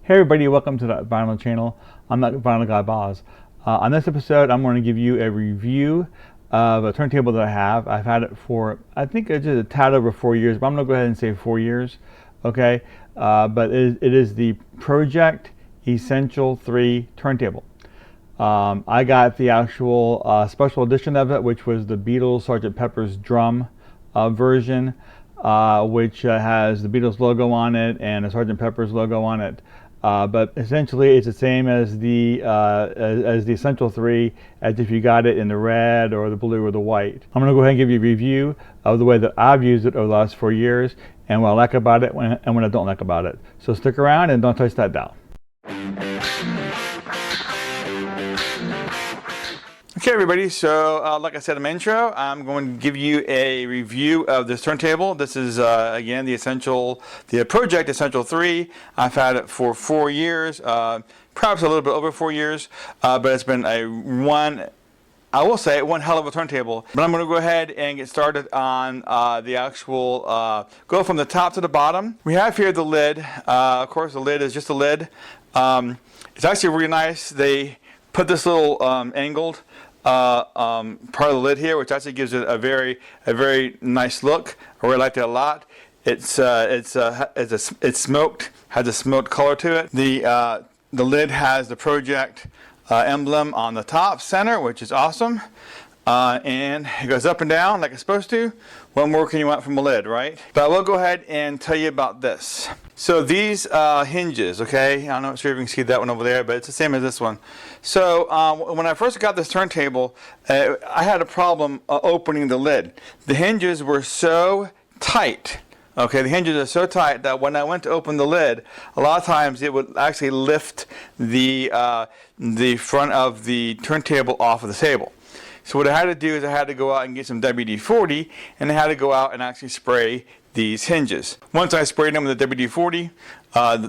Hey everybody, welcome to the Vinyl channel. I'm the Vinyl Guy Boz. On this episode, I'm going to give you a review of a turntable that I have. I've had it for, I think it's just a tad over 4 years, but I'm going to go ahead and say 4 years. Okay, but it is the Pro-Ject Essential III turntable. I got the actual special edition of it, which was the Beatles Sgt. Pepper's drum version, which has the Beatles logo on it and a Sgt. Pepper's logo on it. But essentially, it's the same as the Essential 3 as if you got it in the red or the blue or the white. I'm going to go ahead and give you a review of the way that I've used it over the last 4 years and what I like about it and what I don't like about it. So stick around and don't touch that dial. Okay everybody, so like I said in my intro, I'm going to give you a review of this turntable. This is again the Pro-Ject Essential III. I've had it for 4 years, perhaps a little bit over 4 years, but it's been one hell of a turntable. But I'm going to go ahead and get started on the actual, go from the top to the bottom. We have here the lid. Of course the lid is just a lid. It's actually really nice. They put this little angled part of the lid here, which actually gives it a very nice look. I really like that a lot. It's smoked, has a smoked color to it. The lid has the Pro-Ject emblem on the top center, which is awesome. And it goes up and down like it's supposed to. What more can you want from a lid, right? But I will go ahead and tell you about this. So these hinges, okay, I'm not sure if you can see that one over there, but it's the same as this one. So when I first got this turntable, I had a problem opening the lid. The hinges were so tight. Okay, the hinges are so tight that when I went to open the lid, a lot of times it would actually lift the front of the turntable off of the table. So what I had to do is I had to go out and get some WD-40, and I had to go out and actually spray these hinges. Once I sprayed them with the WD-40,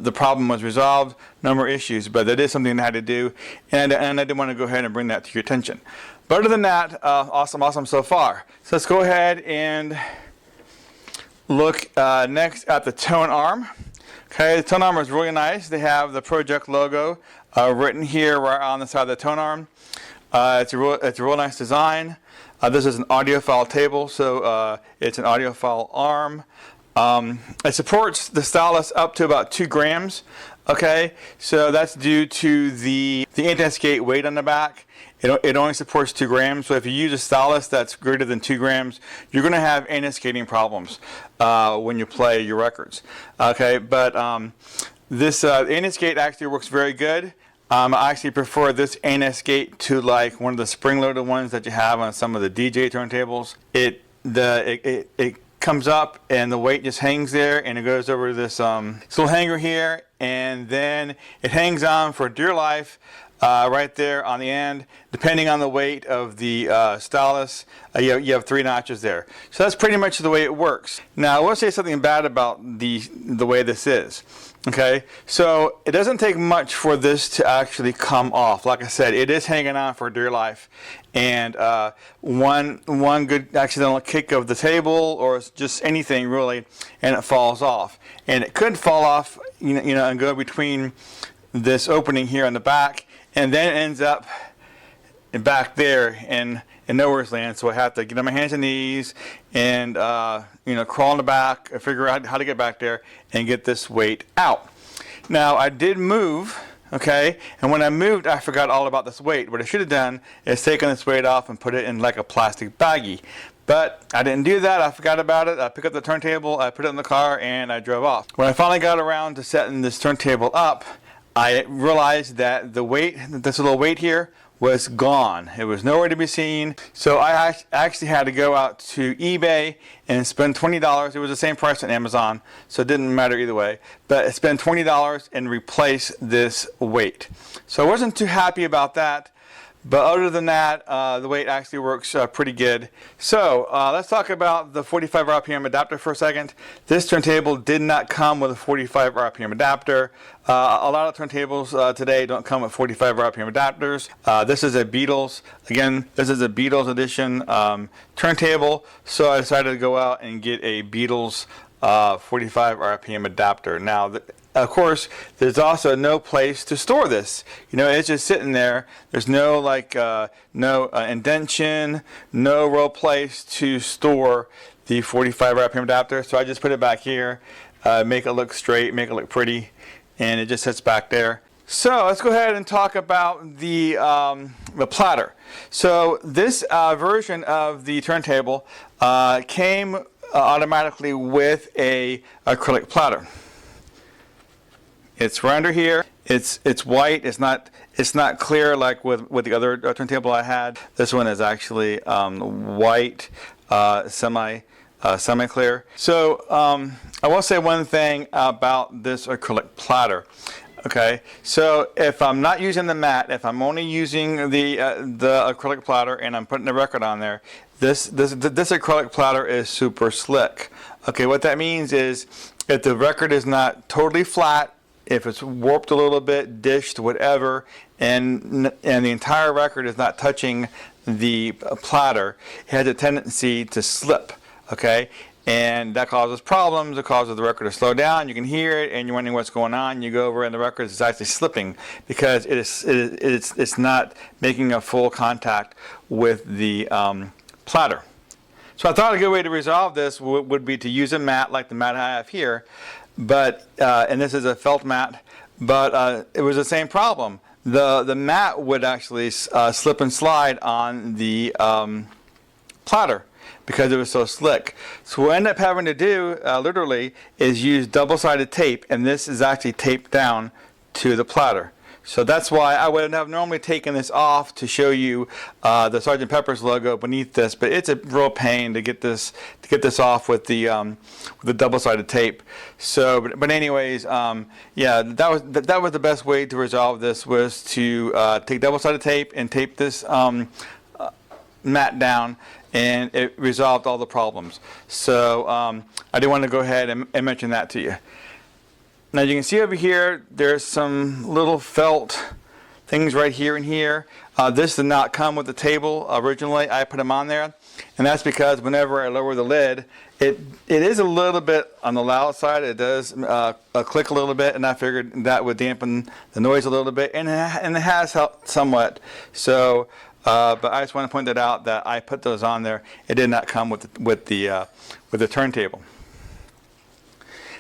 the problem was resolved. No more issues, but that is something I had to do, and I did want to go ahead and bring that to your attention. But other than that, awesome so far. So let's go ahead and look next at the tone arm. Okay, the tone arm is really nice. They have the Pro-Ject logo written here right on the side of the tone arm. It's a real nice design. This is an audiophile table, so it's an audiophile arm. It supports the stylus up to about 2 grams. Okay, so that's due to the anti-skate weight on the back. It only supports 2 grams, so if you use a stylus that's greater than 2 grams, you're going to have anti-skating problems when you play your records. Okay, but this anti-skate actually works very good. I actually prefer this anti-skate to like one of the spring-loaded ones that you have on some of the DJ turntables. It comes up and the weight just hangs there, and it goes over this little hanger here, and then it hangs on for dear life right there on the end. Depending on the weight of the stylus, you have 3 notches there. So that's pretty much the way it works. Now I want to say something bad about the way this is. Okay, so it doesn't take much for this to actually come off. Like I said, it is hanging on for dear life, and one good accidental kick of the table or just anything really, and it falls off. And it could fall off, you know, and go between this opening here on the back, and then it ends up back there in nowhere's land. So I have to get on my hands and knees and crawl in the back, figure out how to get back there and get this weight out. Now I did move, okay, and when I moved I forgot all about this weight. What I should have done is taken this weight off and put it in like a plastic baggie. But I didn't do that. I forgot about it. I picked up the turntable, I put it in the car, and I drove off. When I finally got around to setting this turntable up, I realized that the weight, this little weight here, was gone. It was nowhere to be seen. So I actually had to go out to eBay and spend $20. It was the same price on Amazon, so it didn't matter either way. But spend $20 and replace this weight. So I wasn't too happy about that. But other than that, the weight actually works pretty good. So let's talk about the 45 RPM adapter for a second. This turntable did not come with a 45 RPM adapter. A lot of turntables today don't come with 45 RPM adapters. This is a Beatles, again, this is a Beatles Edition turntable. So I decided to go out and get a Beatles 45 RPM adapter. Now, of course, there's also no place to store this. You know, it's just sitting there. There's no like indentation, no real place to store the 45 RPM adapter. So I just put it back here, make it look straight, make it look pretty, and it just sits back there. So let's go ahead and talk about the Platter. So this version of the turntable came automatically with a acrylic platter. It's right under here. It's white. It's not clear like with the other turntable I had. This one is actually white, semi clear. So I will say one thing about this acrylic platter. Okay, so if I'm not using the mat, if I'm only using the acrylic platter and I'm putting the record on there, this acrylic platter is super slick. Okay, what that means is if the record is not totally flat, if it's warped a little bit, dished, whatever, and the entire record is not touching the platter, it has a tendency to slip. Okay, and that causes problems. It causes the record to slow down. You can hear it, and you're wondering what's going on. You go over, and the record is actually slipping because it's not making a full contact with the platter. So I thought a good way to resolve this would be to use a mat like the mat I have here, but and this is a felt mat, but it was the same problem. The mat would actually slip and slide on the platter because it was so slick. So what we end up having to do literally is use double-sided tape, and this is actually taped down to the platter. So that's why I would have normally taken this off to show you the Sgt. Pepper's logo beneath this, but it's a real pain to get this off with the double-sided tape. So, but anyways, yeah, that was the best way to resolve this, was to take double-sided tape and tape this mat down, and it resolved all the problems. So I did want to go ahead and mention that to you. Now you can see over here, there's some little felt things right here and here. This did not come with the table originally. I put them on there, and that's because whenever I lower the lid, it is a little bit on the loud side. It does click a little bit, and I figured that would dampen the noise a little bit, and it has helped somewhat. So, but I just want to point that out, that I put those on there. It did not come with the turntable.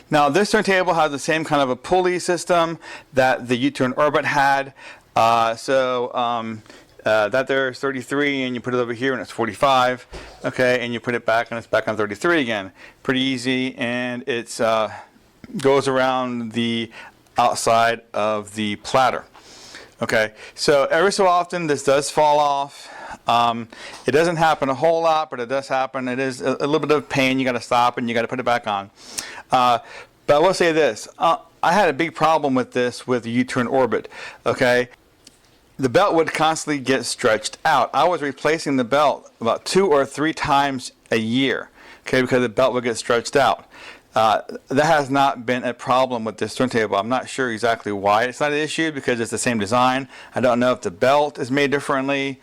Now this turntable has the same kind of a pulley system that the U-turn Orbit had. That there is 33, and you put it over here and it's 45. Okay, and you put it back and it's back on 33 again. Pretty easy, and it goes around the outside of the platter. Okay, so every so often this does fall off. It doesn't happen a whole lot, but it does happen. It is a little bit of pain. You got to stop and you got to put it back on. But I will say this: I had a big problem with this with the U-turn Orbit. Okay, the belt would constantly get stretched out. I was replacing the belt about 2 or 3 times a year. Okay, because the belt would get stretched out. That has not been a problem with this turntable. I'm not sure exactly why it's not an issue, because it's the same design. I don't know if the belt is made differently.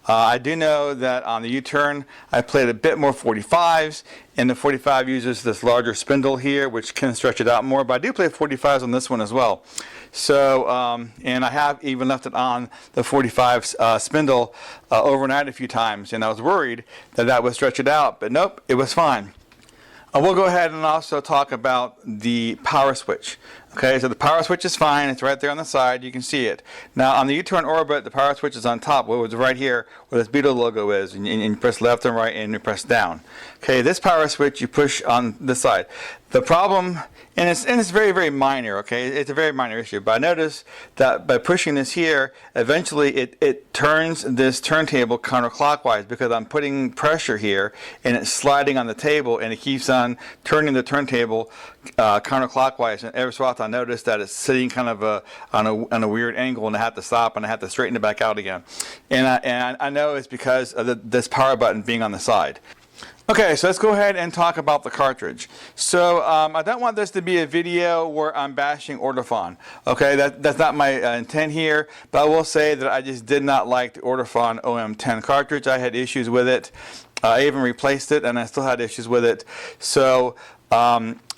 I do know that on the U-turn I played a bit more 45s, and the 45 uses this larger spindle here, which can stretch it out more, but I do play 45s on this one as well. So, and I have even left it on the 45 spindle overnight a few times, and I was worried that that would stretch it out, but nope, it was fine. We'll go ahead and also talk about the power switch. Okay, so the power switch is fine. It's right there on the side. You can see it. Now on the U-turn Orbit, the power switch is on top, where it's right here where this Beatles logo is, and you press left and right and you press down. Okay, this power switch you push on this side. The problem, and it's very, very minor, okay? It's a very minor issue, but I noticed that by pushing this here, eventually it turns this turntable counterclockwise, because I'm putting pressure here and it's sliding on the table, and it keeps on turning the turntable counterclockwise. And every so often I notice that it's sitting kind of on a weird angle, and I have to stop and I have to straighten it back out again. And I know it's because of this power button being on the side. Okay, so let's go ahead and talk about the cartridge. So I don't want this to be a video where I'm bashing Ortofon. Okay, that's not my intent here, but I will say that I just did not like the Ortofon OM10 cartridge. I had issues with it. I even replaced it, and I still had issues with it. So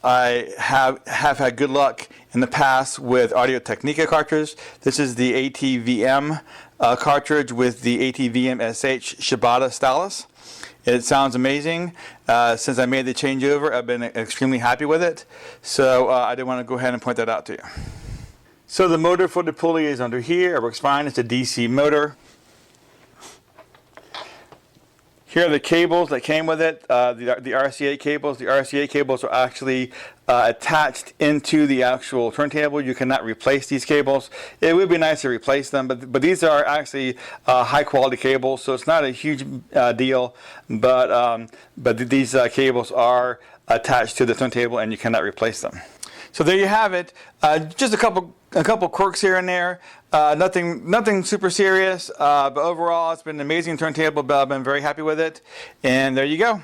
I have had good luck in the past with Audio-Technica cartridge. This is the ATVM cartridge with the ATVM SH Shibata stylus. It sounds amazing. Since I made the changeover, I've been extremely happy with it. So I did want to go ahead and point that out to you. So the motor for the pulley is under here. It works fine. It's a DC motor. Here are the cables that came with it, the RCA cables. The RCA cables are actually attached into the actual turntable. You cannot replace these cables. It would be nice to replace them, but these are actually high quality cables, so it's not a huge deal. But these cables are attached to the turntable, and you cannot replace them. So there you have it. Just a couple quirks here and there. Nothing super serious, but overall it's been an amazing turntable. But I've been very happy with it, and there you go.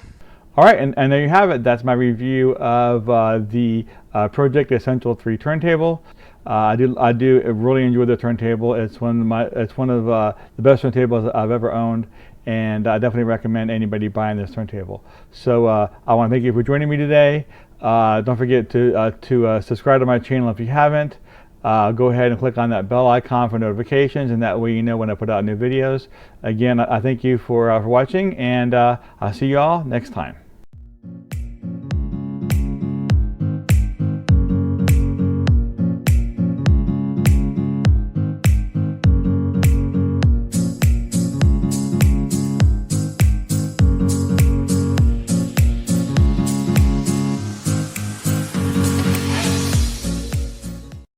All right, and there you have it. That's my review of the Pro-Ject Essential III turntable. I do really enjoy the turntable. It's one of the best turntables I've ever owned, and I definitely recommend anybody buying this turntable. So I want to thank you for joining me today. Don't forget to subscribe to my channel if you haven't. Go ahead and click on that bell icon for notifications, and that way you know when I put out new videos. Again, I thank you for watching, and I'll see you all next time.